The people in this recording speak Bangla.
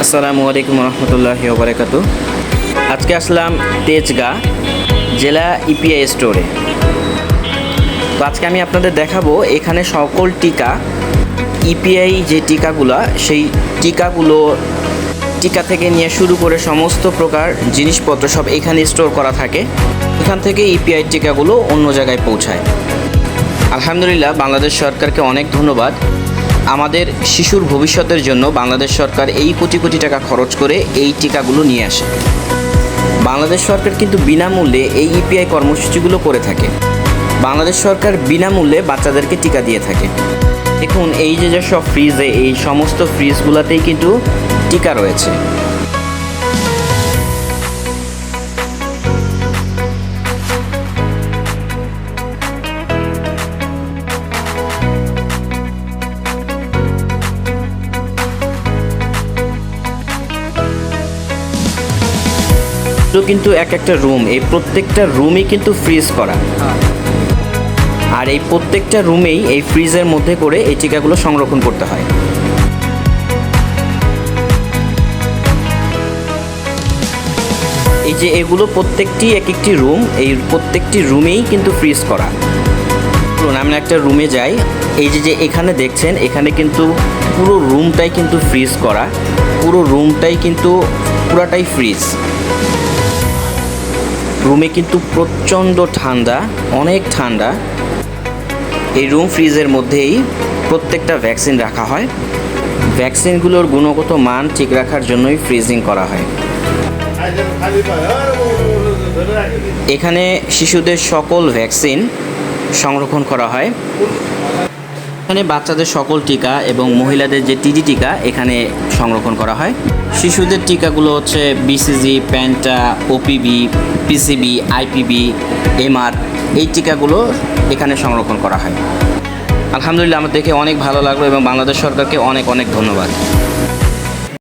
আসসালামু আলাইকুম রহমতুল্লাহি ওয়া বারাকাতুহু। আজকে আসলাম তেজগাঁ জেলা ইপিআই স্টোরে। তো আজকে আমি আপনাদের দেখাবো এখানে সকল টিকা ইপিআই যে টিকাগুলো সেই টিকা থেকে নিয়ে শুরু করে সমস্ত প্রকার জিনিসপত্র সব এখানে স্টোর করা থাকে। এখান থেকে ইপিআই টিকাগুলো অন্য জায়গায় পৌঁছায়। আলহামদুলিল্লাহ, বাংলাদেশ সরকারকে অনেক ধন্যবাদ। আমাদের শিশুর ভবিষ্যতের জন্য বাংলাদেশ সরকার এই কোটি কোটি টাকা খরচ করে এই টিকাগুলো নিয়ে আসে। বাংলাদেশ সরকার কিন্তু বিনামূল্যে এই ইপিআই কর্মসূচিগুলো করে থাকে। বাংলাদেশ সরকার বিনামূল্যে বাচ্চাদেরকে টিকা দিয়ে থাকে। দেখুন, এই যে সব ফ্রিজে, এই সমস্ত ফ্রিজগুলোতেই কিন্তু টিকা রয়েছে। তো কিন্তু এক একটা রুম, এই প্রত্যেকটা রুমই কিন্তু ফ্রিজ করা, আর এই প্রত্যেকটা রুমেই এই ফ্রিজের মধ্যে করে এই টিকাগুলো সংরক্ষণ করতে হয়। এই যে এগুলো প্রত্যেকটি এক একটি রুম, এই প্রত্যেকটি রুমেই কিন্তু ফ্রিজ করা। আমি একটা রুমে যাই, এই যে এখানে দেখছেন, এখানে কিন্তু পুরো রুমটাই কিন্তু ফ্রিজ করা, পুরো রুমটাই কিন্তু পুরাটাই ফ্রিজ। রুমে কিন্তু প্রচণ্ড ঠান্ডা, অনেক ঠান্ডা। এই রুম ফ্রিজের মধ্যেই প্রত্যেকটা ভ্যাকসিন রাখা হয়। ভ্যাকসিনগুলোর গুণগত মান ঠিক রাখার জন্যই ফ্রিজিং করা হয়। এখানে শিশুদের সকল ভ্যাকসিন সংরক্ষণ করা হয়। এখানে বাচ্চাদের সকল টিকা এবং মহিলাদের যে টিডি টিকা এখানে সংরক্ষণ করা হয়। শিশুদের টিকাগুলো হচ্ছে বিসিজি, প্যান্টা, ওপিবি, পিসিবি, আইপিবি, এমআর, এই টিকাগুলো এখানে সংরক্ষণ করা হয়। আলহামদুলিল্লাহ, আমার দেখে অনেক ভালো লাগলো এবং বাংলাদেশ সরকারকে অনেক অনেক ধন্যবাদ।